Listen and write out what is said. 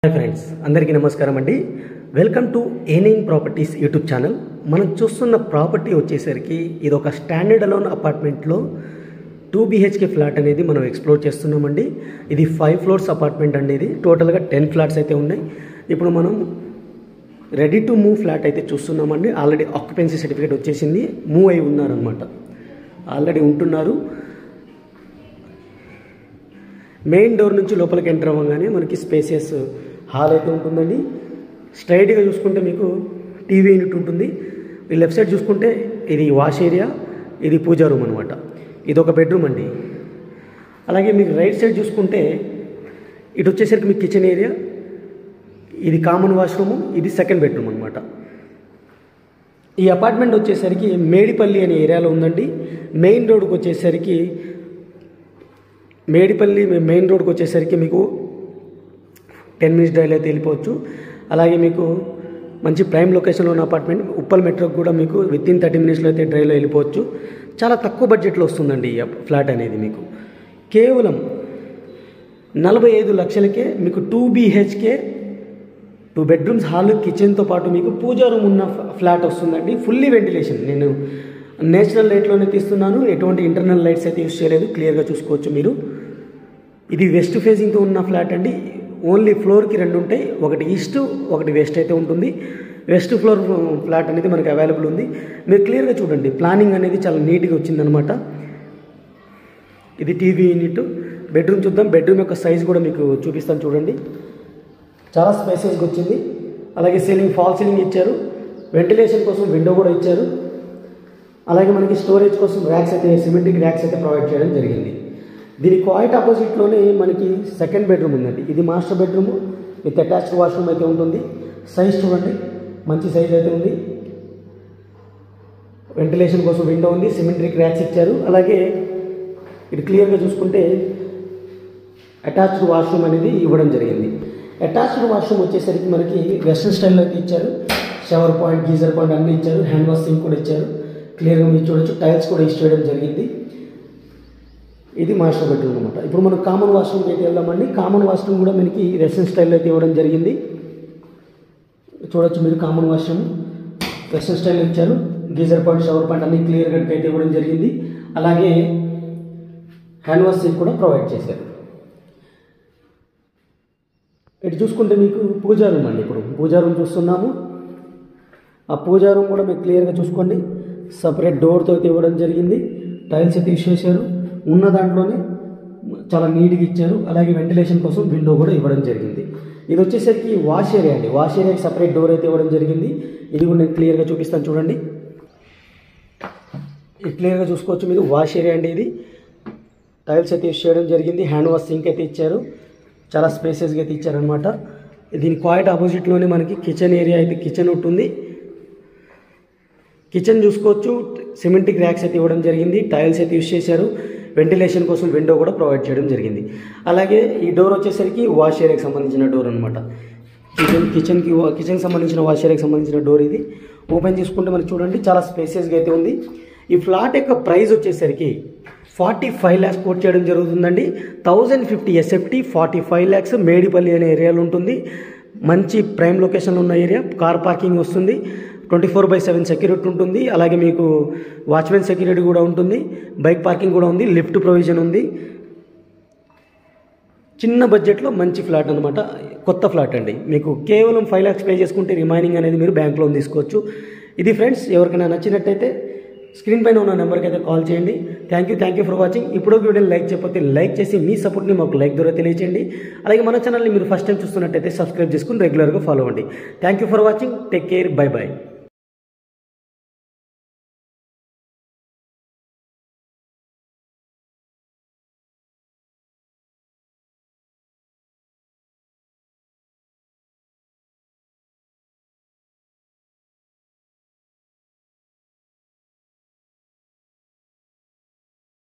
Hi friends, అందరికీ నమస్కారం అండి. Welcome to A9 properties YouTube channel. మనం చూస్తున్న ప్రాపర్టీ వచ్చేసరికి ఇది ఒక స్టాండర్డ్ అలోన్ అపార్ట్మెంట్లో 2 BHK ఫ్లాట్ అనేది మనం ఎక్స్ప్లోర్ చేస్తున్నామండి. ఇది 5 floors అపార్ట్మెంట్ అండి. ఇది టోటల్గా 10 ఫ్లాట్స్ అయితే ఉన్నాయి. ఇప్పుడు మనం రెడీ టు మూవ్ ఫ్లాట్ అయితే చూస్తున్నామండి. ఆల్రెడీ ఆక్యుపెన్సీ సర్టిఫికేట్ వచ్చేసింది, మూవ్ అయి ఉన్నారనమాట, ఆల్రెడీ ఉంటున్నారు. మెయిన్ డోర్ నుంచి లోపలికి ఎంటర్ అవ్వగానే మనకి స్పేసియస్ హాల్ అయితే ఉంటుందండి. స్ట్రైట్గా చూసుకుంటే మీకు టీవీ యూనిట్ ఉంటుంది. ఈ లెఫ్ట్ సైడ్ చూసుకుంటే ఇది వాష్ ఏరియా, ఇది పూజా రూమ్ అనమాట. ఇది ఒక బెడ్రూమ్ అండి. అలాగే మీకు రైట్ సైడ్ చూసుకుంటే ఇటు వచ్చేసరికి మీకు కిచెన్ ఏరియా, ఇది కామన్ వాష్రూము, ఇది సెకండ్ బెడ్రూమ్ అనమాట. ఈ అపార్ట్మెంట్ వచ్చేసరికి మేడిపల్లి అనే ఏరియాలో ఉందండి. మెయిన్ రోడ్కి వచ్చేసరికి మెయిన్ రోడ్కి వచ్చేసరికి మీకు 10 minutes డ్రైవ్ అయితే వెళ్ళిపోవచ్చు. అలాగే మీకు మంచి ప్రైమ్ లొకేషన్లో ఉన్న అపార్ట్మెంట్. ఉప్పల్ మెట్రోకి కూడా మీకు విత్ ఇన్ 30 minutesలో అయితే డ్రైవ్లో వెళ్ళిపోవచ్చు. చాలా తక్కువ బడ్జెట్లో వస్తుందండి ఈ ఫ్లాట్ అనేది. మీకు కేవలం 45 లక్షలకే మీకు 2 BHK 2 bedrooms హాల్ కిచెన్తో పాటు మీకు పూజా రూమ్ ఉన్న ఫ్లాట్ వస్తుందండి. Fully ventilation. నేను నేచురల్ లైట్లోనే తీస్తున్నాను, ఎటువంటి ఇంటర్నల్ లైట్స్ అయితే యూస్ చేయలేదు. క్లియర్గా చూసుకోవచ్చు మీరు. ఇది వెస్ట్ ఫేసింగ్తో ఉన్న ఫ్లాట్ అండి. ఓన్లీ ఫ్లోర్కి 2 ఉంటాయి, ఒకటి ఈస్ట్ ఒకటి వెస్ట్ అయితే ఉంటుంది. వెస్ట్ ఫ్లోర్ ఫ్లాట్ అనేది మనకి అవైలబుల్ ఉంది. మీరు క్లియర్గా చూడండి, ప్లానింగ్ అనేది చాలా నీట్గా వచ్చిందనమాట. ఇది టీవీ యూనిట్. బెడ్రూమ్ చూద్దాం. బెడ్రూమ్ యొక్క సైజ్ కూడా మీకు చూపిస్తాను చూడండి. చాలా స్పేసెస్గా వచ్చింది. అలాగే సీలింగ్ ఫాల్ సీలింగ్ ఇచ్చారు. వెంటిలేషన్ కోసం విండో కూడా ఇచ్చారు. అలాగే మనకి స్టోరేజ్ కోసం ర్యాక్స్ అయితే, సిమెంటిక్ ర్యాక్స్ అయితే ప్రొవైడ్ చేయడం జరిగింది. దీని క్వైట్ ఆపోజిట్లోనే మనకి సెకండ్ బెడ్రూమ్ ఉందండి. ఇది master bedroom with attached washroom అయితే ఉంటుంది. సైజ్ చూడండి, మంచి సైజ్ అయితే ఉంది. వెంటిలేషన్ కోసం విండో ఉంది, సిమెంట్రిక్ ర్యాక్స్ ఇచ్చారు. అలాగే ఇటు క్లియర్గా చూసుకుంటే అటాచ్డ్ వాష్రూమ్ అనేది ఇవ్వడం జరిగింది. అటాచ్డ్ వాష్రూమ్ వచ్చేసరికి మనకి వెస్ట్రన్ స్టైల్లో అయితే ఇచ్చారు. షవర్ పాయింట్, గీజర్ పాయింట్ అన్నీ ఇచ్చారు. హ్యాండ్ వాష్ సింక్ కూడా ఇచ్చారు. క్లియర్గా మీరు చూడొచ్చు. టైల్స్ కూడా యూస్ చేయడం జరిగింది. ఇది మాస్టర్ బెడ్రూమ్ అనమాట. ఇప్పుడు మనం కామన్ వాష్రూమ్కి అయితే వెళ్దామండి. కామన్ వాష్రూమ్ కూడా మనకి వెస్ట్రన్ స్టైల్లో అయితే ఇవ్వడం జరిగింది. చూడొచ్చు మీరు. కామన్ వాష్రూమ్ వెస్ట్రన్ స్టైల్లో ఇచ్చారు. గీజర్ పాయింట్, షవర్ పాయింట్ అన్ని క్లియర్గా అయితే ఇవ్వడం జరిగింది. అలాగే హ్యాండ్ వాష్ సింక్ కూడా ప్రొవైడ్ చేశారు. ఇటు చూసుకుంటే మీకు పూజా రూమ్ అండి. ఇప్పుడు పూజా రూమ్ చూస్తున్నాము. ఆ పూజా రూమ్ కూడా మీకు క్లియర్గా చూసుకోండి. సపరేట్ డోర్తో అయితే ఇవ్వడం జరిగింది. టైల్స్ అయితే యూస్ చేశారు. ఉన్న దాంట్లోనే చాలా నీట్గా ఇచ్చారు. అలాగే వెంటిలేషన్ కోసం విండో కూడా ఇవ్వడం జరిగింది. ఇది వచ్చేసరికి వాష్ ఏరియా అండి. వాష్ ఏరియాకి సపరేట్ డోర్ అయితే ఇవ్వడం జరిగింది. ఇది కూడా నేను క్లియర్గా చూపిస్తాను చూడండి. ఇది క్లియర్గా చూసుకోవచ్చు మీరు. వాష్ ఏరియా అండి ఇది. టైల్స్ అయితే యూస్ చేయడం జరిగింది. హ్యాండ్ వాష్ సింక్ అయితే ఇచ్చారు. చాలా స్పేసెస్గా అయితే ఇచ్చారనమాట. దీని క్వైట్ ఆపోజిట్లోనే మనకి కిచెన్ ఏరియా అయితే కిచెన్ ఉంటుంది. కిచెన్ చూసుకోవచ్చు. సిమెంటిక్ ర్యాక్స్ అయితే ఇవ్వడం జరిగింది. టైల్స్ అయితే యూస్ చేశారు. వెంటిలేషన్ కోసం విండో కూడా ప్రొవైడ్ చేయడం జరిగింది. అలాగే ఈ డోర్ వచ్చేసరికి వాష్ ఏరియాకి సంబంధించిన డోర్ అనమాట. కిచెన్కి సంబంధించిన వాష్ ఏరియాకి సంబంధించిన డోర్ ఇది. ఓపెన్ చేసుకుంటే మనకి చూడండి చాలా స్పేసెస్గా అయితే ఉంది. ఈ ఫ్లాట్ యొక్క ప్రైస్ వచ్చేసరికి 45 lakhs కోట్ చేయడం జరుగుతుందండి. 1050 SFT, 45 lakhs. మేడిపల్లి అనే ఏరియాలో ఉంటుంది. మంచి ప్రైమ్ లొకేషన్లో ఉన్న ఏరియా. కార్ పార్కింగ్ వస్తుంది. 24/7 సెక్యూరిటీ ఉంటుంది. అలాగే మీకు వాచ్మెన్ సెక్యూరిటీ కూడా ఉంటుంది. బైక్ పార్కింగ్ కూడా ఉంది. లిఫ్ట్ ప్రొవిజన్ ఉంది. చిన్న బడ్జెట్లో మంచి ఫ్లాట్ అనమాట. కొత్త ఫ్లాట్ అండి. మీకు కేవలం 5 lakhs పే చేసుకుంటే రిమైనింగ్ అనేది మీరు బ్యాంక్ లోన్ తీసుకోవచ్చు. ఇది ఫ్రెండ్స్, ఎవరికైనా నచ్చినట్టయితే స్క్రీన్ పైన ఉన్న నెంబర్కి అయితే కాల్ చేయండి. Thank you for watching. ఇప్పుడు వీడియోని లైక్ చేయకపోతే లైక్ చేసి మీ సపోర్ట్ని మాకు లైక్ ద్వారా తెలియజేయండి. అలాగే మన ఛానల్ని మీరు ఫస్ట్ టైం చూస్తున్నట్టయితే సబ్స్క్రైబ్ చేసుకుని రెగ్యులర్గా ఫాలో అవ్వండి. Thank you for watching. Take care. By.